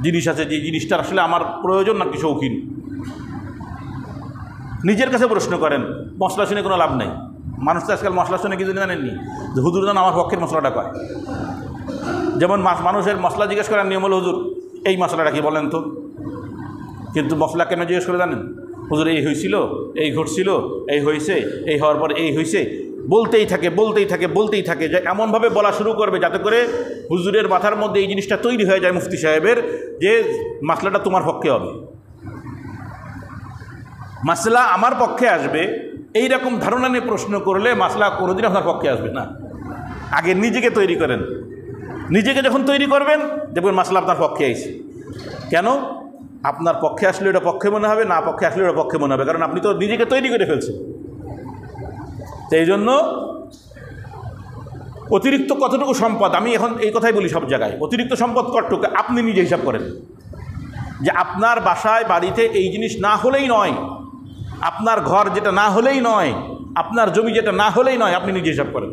জিনিস আছে, যে জিনিসটা আসলে আমার প্রয়োজন নাকি শৌখিন? নিজের কাছে প্রশ্ন করেন। মশলা শুনে কোনো লাভ নেই। মানুষ তো আজকাল মশলা শুনে কিছু জানেননি যে হুজুর যেন আমার পক্ষের মশলাটা কয়। যেমন মানুষের মশলা জিজ্ঞেস করার নিয়ম হলো, হুজুর এই মশলাটা কি বলেন তো? কিন্তু মশলা কেন জিজ্ঞেস করে জানেন? হুজুর এই হয়েছিল, এই ঘটছিল, এই হয়েছে, এই হওয়ার পর এই হয়েছে, বলতেই থাকে, যে এমনভাবে বলা শুরু করবে যাতে করে হুজুরের মাথার মধ্যে এই জিনিসটা তৈরি হয়ে যায়, মুফতি সাহেবের, যে মাসলাটা তোমার পক্ষে হবে, মাসলা আমার পক্ষে আসবে। এই রকম ধারণা নিয়ে প্রশ্ন করলে মাসলা কোনোদিন আপনার পক্ষে আসবে না। আগে নিজেকে তৈরি করেন। নিজেকে যখন তৈরি করবেন, দেখবেন মাসলা আপনার পক্ষে আইছে। কেন? আপনার পক্ষে আসলে ওটা পক্ষে মনে হবে, না পক্ষে আসলে ওটা পক্ষে মনে হবে, কারণ আপনি তো নিজেকে তৈরি করে ফেলছেন। সেই জন্য অতিরিক্ত কতটুকু সম্পদ, আমি এখন এই কথাই বলি সব জায়গায়, অতিরিক্ত সম্পদ কতটুকু আপনি নিজে হিসাব করেন। যে আপনার বাসায় বাড়িতে এই জিনিস না হলেই নয়, আপনার ঘর যেটা না হলেই নয়, আপনার জমি যেটা না হলেই নয়, আপনি নিজে হিসাব করেন।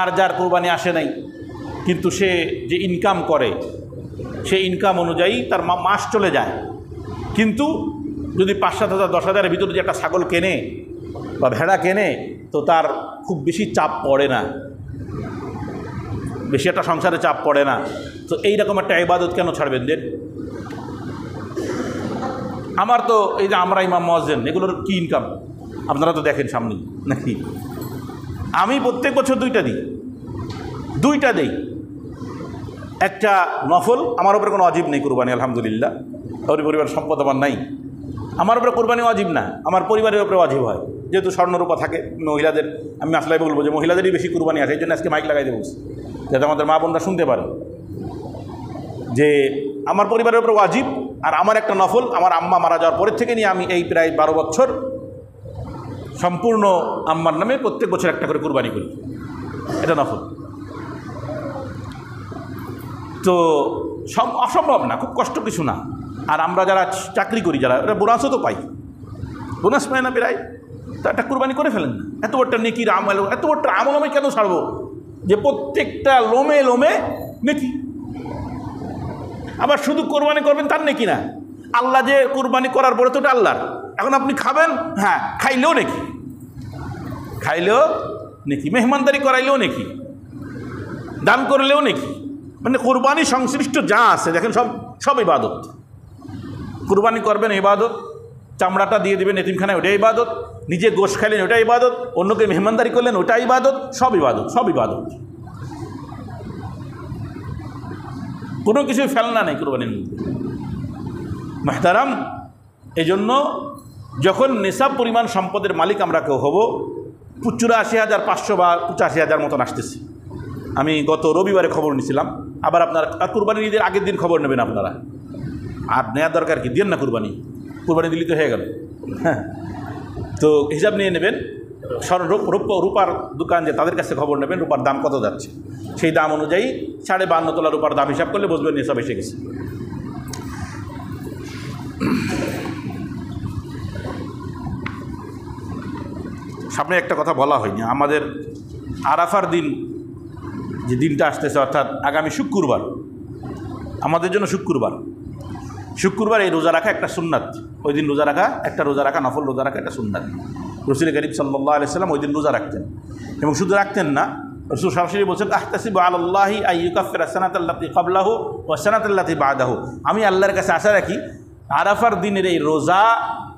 আর যার কোরবানি আসে নাই, কিন্তু সে যে ইনকাম করে, সেই ইনকাম অনুযায়ী তার মাস চলে যায়, কিন্তু যদি 5-7 হাজার 10 হাজারের ভিতরে যে একটা ছাগল কেনে বা ভেড়া কেনে, তো তার খুব বেশি চাপ পড়ে না, বেশি একটা সংসারে চাপ পড়ে না। তো এইরকম একটা ইবাদত কেন ছাড়বেন দেন? আমার তো এই যে আমরা ইমাম মুয়াজ্জিন, এগুলোর কি ইনকাম আপনারা তো দেখেন সামনে নাকি? আমি প্রত্যেক বছর 2টা দিই। একটা নফল, আমার উপরে কোনো ওয়াজিব নেই কোরবানি, আলহামদুলিল্লাহ। ওর পরিবার সম্পদ আমার নাই, আমার উপরে কোরবানি ওয়াজিব না, আমার পরিবারের উপরে ওয়াজিব হয়। যেহেতু স্বর্ণরূপা থাকে মহিলাদের, আমি আসলে বলবো যে মহিলাদেরই বেশি কোরবানি আছে। এই জন্য আজকে মাইক লাগাই দেবো, যাতে আমাদের মা বোনরা শুনতে পারে যে আমার পরিবারের উপরে ওয়াজিব। আর আমার একটা নফল, আমার আম্মা মারা যাওয়ার পরের থেকে নিয়ে আমি এই প্রায় 12 বছর সম্পূর্ণ আম্মার নামে প্রত্যেক বছর একটা করে কোরবানি করি, এটা নফল। তো অসম্ভব না, খুব কষ্ট কিছু না। আর আমরা যারা চাকরি করি, যারা ওরা বোনাসও তো পাই, বোনাস পায় না প্রায়, তো একটা কোরবানি করে ফেলেন না। এত বড়টা নেকির আমল, এত বড়টা আমল আমি কেন ছাড়বো? যে প্রত্যেকটা লোমে লোমে নেকি। আবার শুধু কোরবানি করবেন তার নেকি না, আল্লাহ যে কোরবানি করার পরে তো ওটা আল্লাহর। এখন আপনি খাবেন, হ্যাঁ খাইলেও নেকি, মেহমানদারি করাইলেও নেকি, দান করলেও নেকি। মানে কোরবানি সংশ্লিষ্ট যা আছে দেখেন, সব ইবাদত। কোরবানি করবেন ইবাদত, চামড়াটা দিয়ে দেবেন এতিমখানায়, ওটা ইবাদত। নিজে গোশ খাইলেন, ওটা ইবাদত। অন্যকে মেহমানদারি করলেন, ওটা ইবাদত। সব ইবাদত। কোনো কিছু ফেলনা নেই কোরবানির মধ্যে। মেহতারাম, এই জন্য যখন নিসাব পরিমাণ সম্পদের মালিক আমরা কেউ হব, 84,500 বা 85,000 মতন আসতেছে। আমি গত রবিবারে খবর নিয়েছিলাম। আবার আপনার কুরবানির ঈদের আগের দিন খবর নেবেন আপনারা, আর নেওয়ার দরকার কি, দেন না কুরবানি দিলি তো হয়ে গেল। হ্যাঁ, তো হিসাব নিয়ে নেবেন। রূপার দোকান যে, তাদের কাছে খবর নেবেন রূপার দাম কত যাচ্ছে, সেই দাম অনুযায়ী 52.5 তোলা রূপার দাম হিসাব করলে বুঝবেন নিসাব এসে গেছে। সামনে একটা কথা বলা হয়নি, আমাদের আরাফার দিন যে দিনটা আসতেছে, অর্থাৎ আগামী শুক্রবার, আমাদের জন্য শুক্রবার এই রোজা রাখা একটা সুন্নাত। ওই দিন রোজা রাখা নফল রোজা রাখা একটা সুন্নাত। রাসূল করিম সাল্লাল্লাহু আলাইহি ওয়াসাল্লাম ওই দিন রোজা রাখতেন, এবং শুধু রাখতেন না, রাসূল সরাসরি বলছেন, আহতাসিবু আলাল্লাহি আন ইউকাফিরা সানাতাল্লাতী ক্বাবলাহু ওয়া সানাতাল্লাতী বা'দাহু। আমি আল্লাহর কাছে আশা রাখি আরাফার দিনের এই রোজা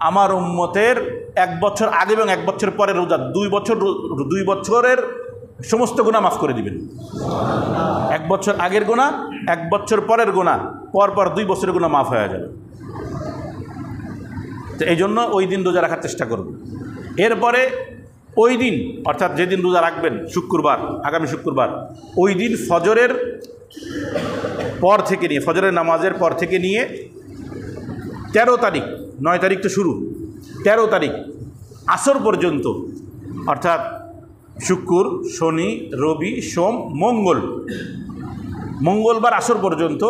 আমার উম্মতের 1 বছর আগে এবং 1 বছর পরের রোজা 2 বছরের সমস্ত গুনাহ মাফ করে দিবেন। 1 বছর আগের গুনাহ, 1 বছর পরের গুনাহ, পরপর 2 বছরের গুনাহ মাফ হয়ে যাবে। তো এই জন্য ওই দিন রোজা রাখার চেষ্টা করব। এরপরে ওই দিন অর্থাৎ যেদিন রোজা রাখবেন শুক্রবার, আগামী শুক্রবার, ওই দিন ফজরের পর থেকে নিয়ে, ফজরের নামাজের পর থেকে নিয়ে 13 তারিখ, 9 তারিখ তো শুরু, 13 তারিখ আসর পর্যন্ত, অর্থাৎ শুক্র, শনি, রবি, সোম, মঙ্গলবার আসর পর্যন্ত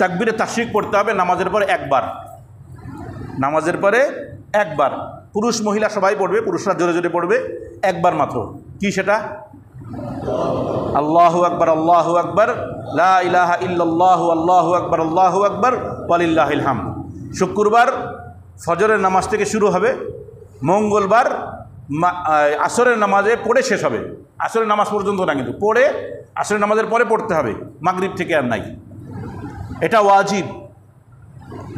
তাকবীরে তাশরিক পড়তে হবে নামাজের পরে একবার। নামাজের পরে একবার, পুরুষ মহিলা সবাই পড়বে, পুরুষরা জোরে জোরে পড়বে, একবার মাত্র। কি সেটা? আল্লাহু আকবার, আল্লাহু আকবার, লা ইলাহা ইল্লাল্লাহু, আল্লাহু আকবার, আল্লাহু আকবার, ওয়ালিল্লাহিল হামদ। শুক্রবার ফজরের নামাজ থেকে শুরু হবে, মঙ্গলবার আসরের নামাজে পড়ে শেষ হবে। আসরের নামাজ পর্যন্ত না, কিন্তু পড়ে আসরের নামাজের পরে পড়তে হবে, মাগরিব থেকে আর নাই। এটা ওয়াজিব,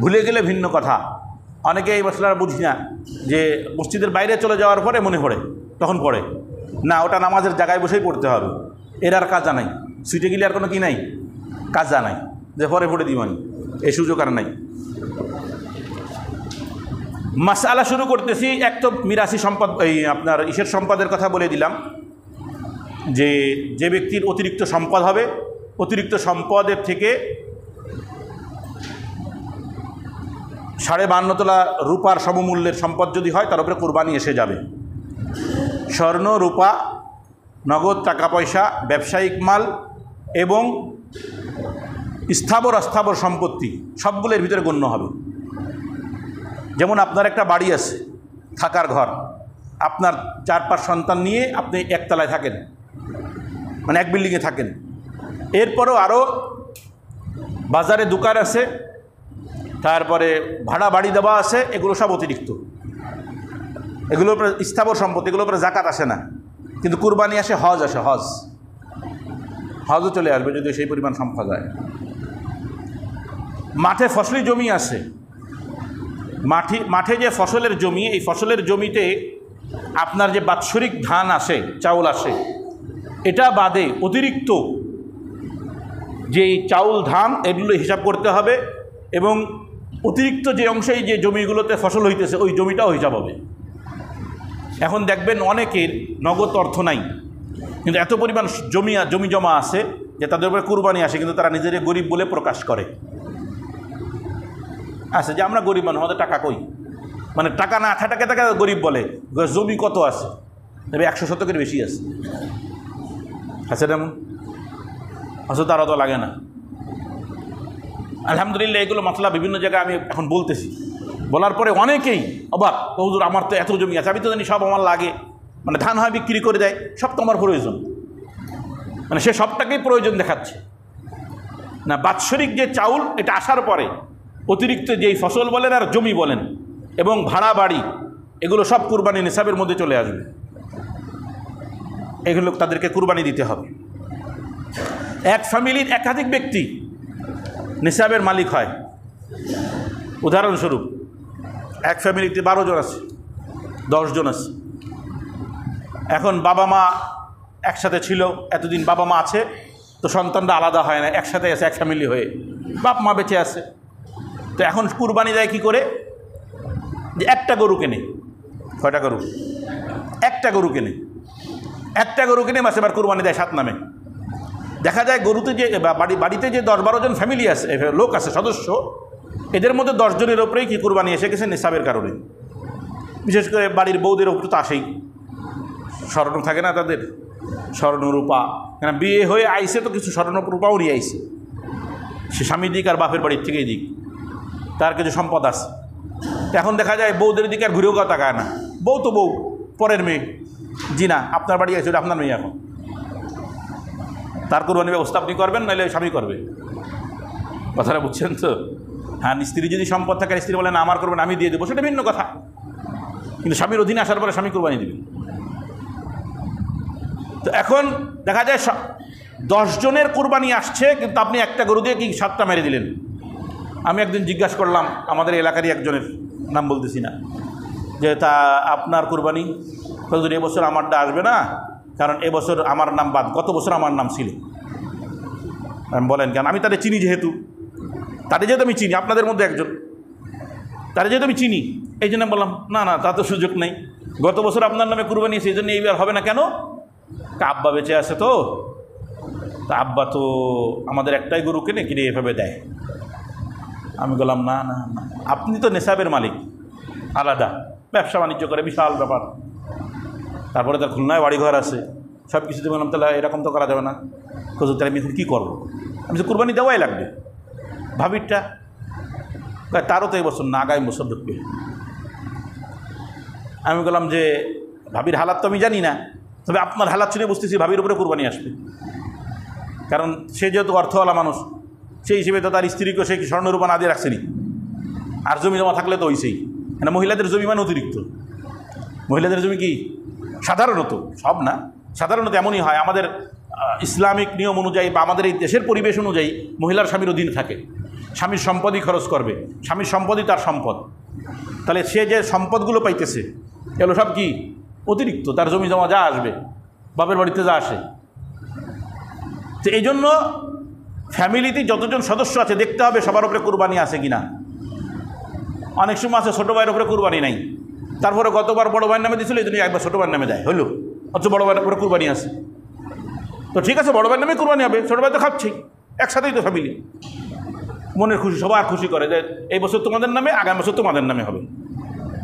ভুলে গেলে ভিন্ন কথা। অনেকে এই মশলাটা বুঝি না, যে মসজিদের বাইরে চলে যাওয়ার পরে মনে পড়ে, তখন পড়ে না, ওটা নামাজের জায়গায় বসেই পড়তে হবে। এর আর কাজা নাই, সুইটে গেলে আর কোনো কি নাই, কাজা নাই যে পরে পড়ে দিবানি, এই সুযোগ আর নাই। মাসআলা শুরু করতেছি। এক তো মিরাসি সম্পদ, এই আপনার ইসের সম্পদের কথা বলে দিলাম, যে ব্যক্তির অতিরিক্ত সম্পদ হবে, অতিরিক্ত সম্পদের থেকে 52.5 তোলা রূপার সমমূল্যের সম্পদ যদি হয়, তার উপরে কোরবানি এসে যাবে। স্বর্ণ, রূপা, নগদ টাকা পয়সা, ব্যবসায়িক মাল এবং স্থাবর অস্থাবর সম্পত্তি সবগুলোর ভিতরে গণ্য হবে। যেমন আপনার একটা বাড়ি আছে, থাকার ঘর, আপনার 4-5 সন্তান নিয়ে আপনি একতলায় থাকেন, মানে এক বিল্ডিংয়ে থাকেন। এরপরও আরও বাজারে দোকান আছে, তারপরে ভাড়া বাড়ি দেওয়া আছে, এগুলো সব অতিরিক্ত। এগুলোর উপরে স্থাবর সম্পত্তি, এগুলোর উপরে জাকাত আসে না, কিন্তু কুরবানি আসে, হজ আসে, হজও চলে আসবে যদি সেই পরিমাণ সম্পদ হয়। মাঠে ফসলি জমি আছে, মাঠে যে ফসলের জমি, এই ফসলের জমিতে আপনার যে বাৎসরিক ধান আসে, চাউল আসে, এটা বাদে অতিরিক্ত যেই চাউল ধান, এগুলো হিসাব করতে হবে। এবং অতিরিক্ত যে অংশেই যে জমিগুলোতে ফসল হইতেছে, ওই জমিটাও হিসাব হবে। এখন দেখবেন অনেকের নগদ অর্থ নাই, কিন্তু এত পরিমাণ জমি জমা আছে যে তাদের উপরে কুরবানি আসে, কিন্তু তারা নিজেদের গরিব বলে প্রকাশ করে। আচ্ছা, যে আমরা গরিব মানুষ, আমাদের টাকা কই, মানে টাকা না থাকাকে তাকে গরিব বলে। জমি কত আছে? তবে 100 শতকের বেশি আছে, আছে তেমন, আসলে তারা তো লাগে না। আলহামদুলিল্লাহ, এগুলো মশলা বিভিন্ন জায়গায় আমি এখন বলতেছি, বলার পরে অনেকেই অবাক, হুজুর আমার তো এত জমি আছে, আমি তো জানি সব আমার লাগে, মানে ধান হয় বিক্রি করে দেয়, সব তো আমার প্রয়োজন, মানে সে সবটাকেই প্রয়োজন দেখাচ্ছে না। বাৎসরিক যে চাউল, এটা আসার পরে অতিরিক্ত যেই ফসল বলেন আর জমি বলেন এবং ভাড়া বাড়ি, এগুলো সব কুরবানি নিসাবের মধ্যে চলে আসবে। এগুলো তাদেরকে কুরবানি দিতে হবে। এক ফ্যামিলির একাধিক ব্যক্তি নিসাবের মালিক হয়। উদাহরণস্বরূপ, এক ফ্যামিলিতে 12 জন আছে, 10 জন আছে। এখন বাবা মা একসাথে ছিল, এতদিন বাবা মা আছে, তো সন্তানরা আলাদা হয় না, একসাথে আছে, এক ফ্যামিলি হয়ে বাপ মা বেঁচে আছে। তো এখন কুরবানি দেয় কী করে? যে একটা গরু কেনে। কয়টা গরু? একটা গরু কেনে। একটা গরু কিনে মাসে এবার কুরবানি দেয় 7 নামে। দেখা যায় গরুতে যে বাড়িতে যে 10-12 জন ফ্যামিলি আছে, লোক আছে, সদস্য, এদের মধ্যে 10 জনের ওপরেই কি কুরবানি এসে গেছে নিসাবের কারণে। বিশেষ করে বাড়ির বউদের ওপর তো আসেই, স্বর্ণ থাকে না তাদের, স্বর্ণ রূপা, কেন বিয়ে হয়ে আইসে তো কিছু স্বর্ণ রূপাও নিয়ে আইসে, সে স্বামী দিক আর বাপের বাড়ির থেকেই দিক, তার কিছু সম্পদ আছে। এখন দেখা যায় বউদের দিকে আর ঘুরেও তাকায় না, বউ তো বউ, পরের মেয়ে, জি না আপনার বাড়ি আছে, আপনার মেয়ে, এখন তার কুরবানির ব্যবস্থা আপনি করবেন, নাহলে স্বামী করবে। কথাটা বুঝছেন তো? হ্যাঁ, স্ত্রী যদি সম্পদ থাকে, স্ত্রী বলেন আমার করবেন, আমি দিয়ে দেবো, সেটা ভিন্ন কথা, কিন্তু স্বামীর অধীনে আসার পরে স্বামী কুরবানি দেবেন। তো এখন দেখা যায় 10 জনের কুরবানি আসছে, কিন্তু আপনি একটা গরু দিয়ে কি 7টা মেরে দিলেন। আমি একদিন জিজ্ঞাসা করলাম আমাদের এলাকারই একজনের, নাম বলতেছি না, যে তা আপনার কুরবানি হুজুর এবছর আমারটা আসবে না, কারণ এবছর আমার নাম বাদ, গত বছর আমার নাম ছিল। আমি বলেন কেন? আমি তাদের চিনি, যেহেতু আমি চিনি, আপনাদের মধ্যে একজন, তারা যেহেতু আমি চিনি, এই জন্য বললাম না না, তা তো সুযোগ নেই, গত বছর আপনার নামে কুরবানি, সেই জন্য এইবার হবে না। কেন? আব্বা বেঁচে আছে তো, তা আব্বা তো আমাদের একটাই গরু কিনে এভাবে দেয়। আমি বললাম না না না, আপনি তো নেশাবের মালিক, আলাদা ব্যবসা বাণিজ্য করে, বিশাল ব্যাপার, তারপরে তার খুলনায় বাড়িঘর আছে, সব কিছুতে বললাম তাহলে এরকম তো করা যাবে না। হুজুর তাহলে আমি কী করবো? আমি তো কুরবানি দেওয়াই লাগবে। ভাবিরটা তারও তো এই বছর না, আগামী বছর ঢুকবে। আমি বললাম যে ভাবির হালাত তো আমি জানি না, তবে আপনার হালাত শুনে বুঝতেছি ভাবির উপরে কুরবানি আসবে, কারণ সে যেহেতু অর্থওয়ালা মানুষ, সেই হিসেবে তো তার স্ত্রীকে সে স্বর্ণরূপা না দিয়ে রাখছেনি, আর জমি জমা থাকলে তো হইছেই। মানে মহিলাদের জমি মানে অতিরিক্ত, মহিলাদের জমি কি সাধারণত, সব না, সাধারণত এমনই হয় আমাদের ইসলামিক নিয়ম অনুযায়ী বা আমাদের এই দেশের পরিবেশ অনুযায়ী মহিলার স্বামীর অধীনে থাকে, স্বামীর সম্পদই খরচ করবে, স্বামীর সম্পদই তার সম্পদ। তাহলে সে যে সম্পদগুলো পাইতেছে এগুলো সব কি অতিরিক্ত, তার জমি জমা যা আসবে, বাপের বাড়িতে যা আসে। তো এই জন্য ফ্যামিলিতে যতজন সদস্য আছে দেখতে হবে সবার উপরে কুরবানি আছে কিনা। অনেক সময় আছে ছোটো ভাইয়ের উপরে কুরবানি নাই, তারপরে গতবার বড় ভাইয়ের নামে দিয়েছিল, এই জন্য একবার ছোটো ভাইয়ের নামে দেয়, হলো অথচ বড় ভাইয়ের উপরে কুরবানি আছে। তো ঠিক আছে, বড় ভাইয়ের নামে কুরবানি হবে, ছোটো ভাই তো খাচ্ছেই, একসাথেই তো ফ্যামিলি, মনের খুশি, সবার খুশি করে যে এই বছর তোমাদের নামে, আগামী বছর তোমাদের নামে হবে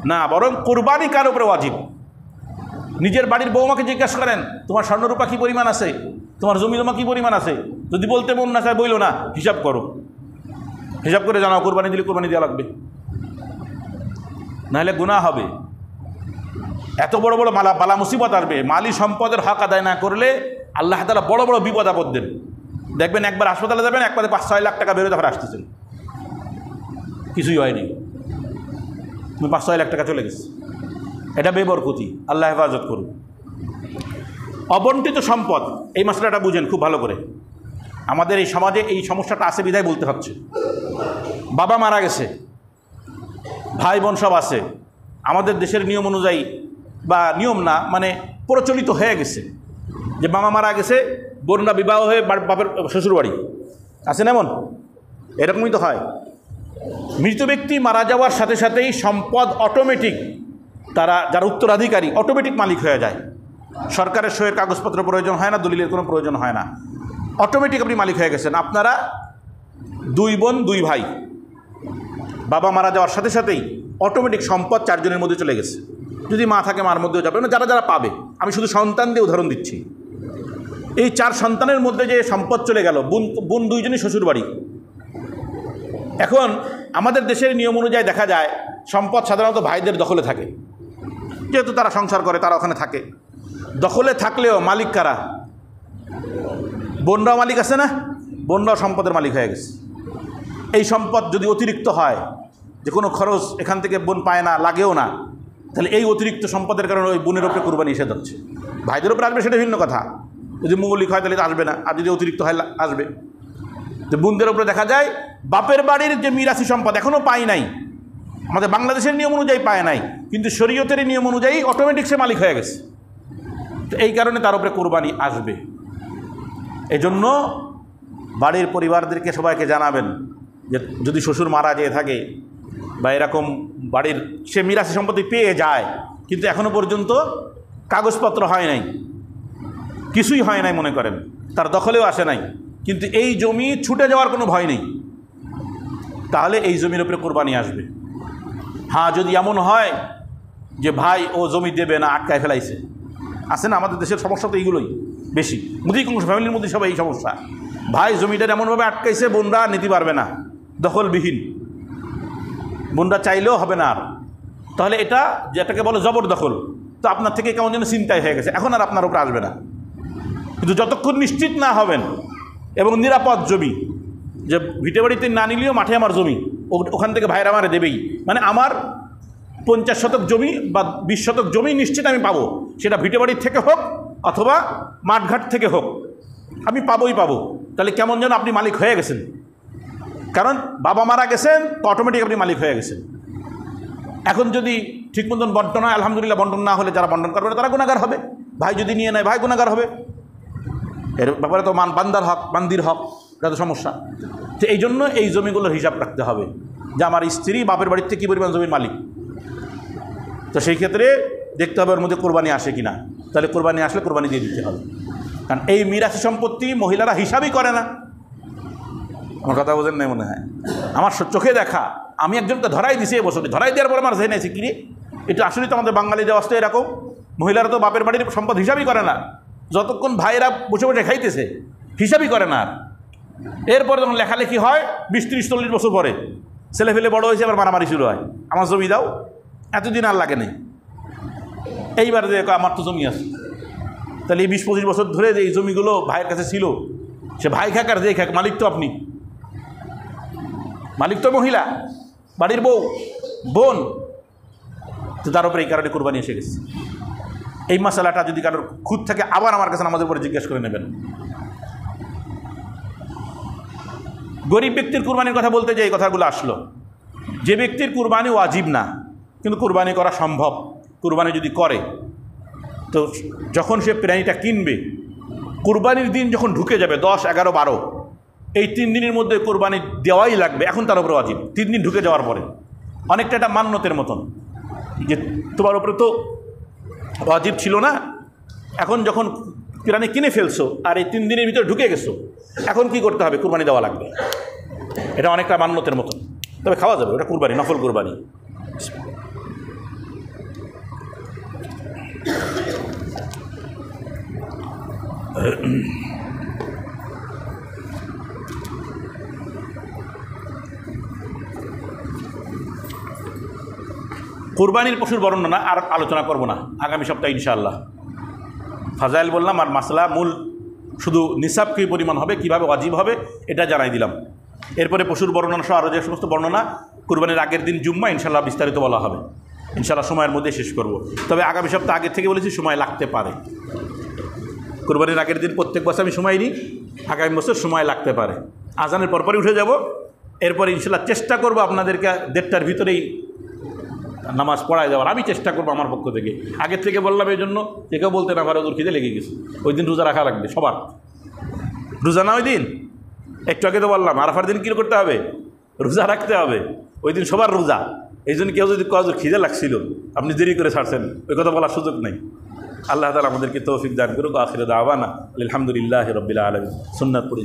না। বরং কুরবানি কার উপরে ওয়াজিব? নিজের বাড়ির বৌমাকে জিজ্ঞাসা করেন তোমার স্বর্ণরূপা কী পরিমাণ আছে, তোমার জমি জমা কী পরিমাণ আছে, যদি বলতে মন না চায় বইলো না, হিসাব করো, হিসাব করে জানাও, কুরবানি দিলে কুরবানি দেওয়া লাগবে, নাহলে গুনাহ হবে। এত বড় বড় বালা মুসিবত আসবে, মালি সম্পদের হক আদায় না করলে আল্লাহ তাআলা বড় বড় বিপদ আপদ দেন। দেখবেন একবার হাসপাতালে যাবেন, একবারে 5-6 লাখ টাকা বেরোতে তারপরে আসতেছেন, কিছুই হয়নি, 5-6 লাখ টাকা চলে গেছে। এটা বেবরকতি, আল্লাহ হেফাজত করুন। অবন্টিত সম্পদ, এই মশলাটা বুঝেন খুব ভালো করে। আমাদের এই সমাজে এই সমস্যাটা আছে বিধায় বলতে হচ্ছে। বাবা মারা গেছে, ভাই বোন সব আছে, আমাদের দেশের নিয়ম অনুযায়ী, বা নিয়ম না মানে প্রচলিত হয়ে গেছে যে মামা মারা গেছে, বোনরা বিবাহ হয়ে বাপের শ্বশুরবাড়ি আছে না, এমন এরকমই তো হয়। মৃত ব্যক্তি মারা যাওয়ার সাথে সাথেই সম্পদ অটোমেটিক, তারা যারা উত্তরাধিকারী অটোমেটিক মালিক হয়ে যায়। সরকারের সইয়ের কাগজপত্র প্রয়োজন হয় না, দলিলের কোনো প্রয়োজন হয় না, অটোমেটিক আপনি মালিক হয়ে গেছেন। আপনারা 2 বোন 2 ভাই, বাবা মারা যাওয়ার সাথে সাথেই অটোমেটিক সম্পদ 4 জনের মধ্যে চলে গেছে। যদি মা থাকে মার মধ্যেও যাবে না, যারা যারা পাবে, আমি শুধু সন্তান দিয়ে উদাহরণ দিচ্ছি। এই 4 সন্তানের মধ্যে যে সম্পদ চলে গেল, বোন 2 জনই শ্বশুরবাড়ি। এখন আমাদের দেশের নিয়ম অনুযায়ী দেখা যায় সম্পদ সাধারণত ভাইদের দখলে থাকে, যেহেতু তারা সংসার করে, তারা ওখানে থাকে। দখলে থাকলেও মালিক কারা? বোনরাও মালিক আছে না, বোনরাও সম্পদের মালিক হয়ে গেছে। এই সম্পদ যদি অতিরিক্ত হয়, যে কোনো খরচ এখান থেকে বোন পায় না, লাগেও না, তাহলে এই অতিরিক্ত সম্পদের কারণে ওই বোনের উপরে কুরবানি এসে যাচ্ছে। ভাইদের উপরে আসবে সেটা ভিন্ন কথা, যদি মৌলিক হয় তাহলে আসবে না, আর যদি অতিরিক্ত হয় আসবে। তো বোনদের উপরে দেখা যায় বাপের বাড়ির যে মিরাসি সম্পদ এখনও পায় নাই, আমাদের বাংলাদেশের নিয়ম অনুযায়ী পায় নাই, কিন্তু শরীয়তের নিয়ম অনুযায়ী অটোমেটিক সে মালিক হয়ে গেছে। তো এই কারণে তার উপরে কুরবানি আসবে। এই জন্য বাড়ির পরিবারদেরকে সবাইকে জানাবেন যে যদি শ্বশুর মারা যেয়ে থাকে বা এরকম বাড়ির সে মিরাসি সম্পত্তি পেয়ে যায়, কিন্তু এখনও পর্যন্ত কাগজপত্র হয় নাই, কিছুই হয় নাই, মনে করেন তার দখলেও আসে নাই, কিন্তু এই জমি ছুটে যাওয়ার কোনো ভয় নেই, তাহলে এই জমির উপরে কুরবানি আসবে। হ্যাঁ, যদি এমন হয় যে ভাই ও জমি দেবে না, আটকায় ফেলাইছে, আছে না আমাদের দেশের সমস্যা তো এইগুলোই বেশি, অধিকাংশ ফ্যামিলির মধ্যে সবাই এই সমস্যা। ভাই জমিটার এমনভাবে আটকাইছে বোনরা নিতে পারবে না, দখলবিহীন, বোনরা চাইলেও হবে না আর, তাহলে এটা যেটাকে বলে জবরদখল, তো আপনার থেকে কেমন যেন চিন্তায় হয়ে গেছে, এখন আর আপনার উপরে আসবে না। কিন্তু যতক্ষণ নিশ্চিত না হবেন এবং নিরাপদ জমি, যে ভিটে বাড়িতে না নিলেও মাঠে আমার জমি, ওখান থেকে ভাইরা আমারে দেবেই, মানে আমার 50 শতক জমি বা 20 শতক জমি নিশ্চিত আমি পাবো, সেটা ভিটে বাড়ির থেকে হোক অথবা মাঠঘাট থেকে হোক, আমি পাবোই পাবো, তাহলে কেমন যেন আপনি মালিক হয়ে গেছেন। কারণ বাবা মারা গেছেন তো অটোমেটিক আপনি মালিক হয়ে গেছেন। এখন যদি ঠিক মতন বন্টন হয় আলহামদুলিল্লাহ, বন্টন না হলে যারা বন্টন করবে তারা গুনাহগার হবে, ভাই যদি নিয়ে নেয় ভাই গুনাহগার হবে। এর ব্যাপারে তো বান্দার হক, বান্দির হক, এটা তো সমস্যা। তো এই জন্য এই জমিগুলোর হিসাব রাখতে হবে যে আমার স্ত্রী বাপের বাড়ির থেকে কী পরিমাণ জমির মালিক। তো সেই ক্ষেত্রে দেখতে হবে ওর মধ্যে কোরবানি আসে কি না, তাহলে কোরবানি আসলে কোরবানি দিয়ে দিতে হবে। কারণ এই মিরাসি সম্পত্তি মহিলারা হিসাবই করে না। আমার কথা বোঝেন নাই মনে হয়, আমার চোখে দেখা। আমি একজনকে ধরাই দিছি এবছরে, ধরাই দেওয়ার পর আমার জেনে আছে কিরে এটা আসলে তো আমাদের বাঙালিদের অবস্থা এরকম, মহিলারা তো বাপের বাড়ির সম্পদ হিসাবই করে না, যতক্ষণ ভাইয়েরা বসে বসে খাইতেছে হিসাবই করে না। আর এরপরে যখন লেখালেখি হয় 20-30-40 বছর পরে ছেলে ফেলে বড় হয়েছে, আবার মারামারি শুরু হয়, আমার জমি দাও। এতদিন আর লাগে নেই, এইবার যে আমার তো জমি আছে। তাহলে এই 20-25 বছর ধরে যে এই জমিগুলো ভাইয়ের কাছে ছিল, সে ভাই খাক আর যে খাক, মালিক তো আপনি, মালিক তো মহিলা, বাড়ির বউ, বোন। তো তার উপরে এই কারণে কোরবানি এসে গেছে। এই মশালাটা যদি কারোর খুদ থাকে আবার আমার কাছে আমাদের উপরে জিজ্ঞেস করে নেবেন। গরিব ব্যক্তির কুরবানির কথা বলতে যে এই কথাগুলো আসলো, যে ব্যক্তির কুরবানি ওয়াজিব না কিন্তু কুরবানি করা সম্ভব, কুরবানি যদি করে, তো যখন সে প্রাণীটা কিনবে, কুরবানির দিন যখন ঢুকে যাবে 10, 11, 12, এই 3 দিনের মধ্যে কোরবানি দেওয়াই লাগবে। এখন তার উপরে ওয়াজিব 3 দিন ঢুকে যাওয়ার পরে, অনেকটা এটা মান্যতের মতন যে তোমার উপরে তো ওয়াজিব ছিল না, এখন যখন প্রাণী কিনে ফেলছো আর এই 3 দিনের ভিতরে ঢুকে গেছো, এখন কি করতে হবে? কুরবানি দেওয়া লাগবে। এটা অনেকটা মান্যতের মতন, তবে খাওয়া যাবে, ওটা কুরবানি, নফল কুরবানি। কুরবানির পশুর বর্ণনা আর আলোচনা করব না, আগামী সপ্তাহে ইনশাআল্লাহ। ফাজাইল বললাম, আর মাসলা মূল শুধু নিসাব কী পরিমাণ হবে, কিভাবে ওয়াজিব হবে, এটা জানাই দিলাম। এরপরে পশুর বর্ণনা সহ আরও যে সমস্ত বর্ণনা কুরবানির আগের দিন জুম্মা ইনশাআল্লাহ বিস্তারিত বলা হবে, ইনশাআল্লাহ সময়ের মধ্যে শেষ করব। তবে আগামী সপ্তাহ আগের থেকে বলেছি সময় লাগতে পারে। কুরবানির আগের দিন প্রত্যেক বছর আমি সময় নিই, আগামী বছর সময় লাগতে পারে। আজানের পরপরই উঠে যাব, এরপরে ইনশাআল্লাহ চেষ্টা করব আপনাদেরকে 1:30টার ভিতরেই নামাজ পড়ায় যাওয়ার। আমি চেষ্টা করবো আমার পক্ষ থেকে, আগের থেকে বললাম এই জন্য যে কেউ বলতে না পারে ওদের খিদে লেগে গেছে, ওই দিন রোজা রাখা লাগবে সবার। রোজা না ওই দিন, একটু আগে তো বললাম আরাফার দিন কী করতে হবে? রোজা রাখতে হবে, ওই দিন সবার রোজা। এই জন্য কেউ যদি কাজ খিদে লাগছিল, আপনি দেরি করে ছাড়ছেন, ওই কথা বলার সুযোগ নেই। আল্লাহ তাআলা আমাদেরকে তৌফিক দান করুক। আখির দাওয়ানা আলহামদুলিল্লাহি রাব্বিল আলামিন। সুন্নাত পড়ে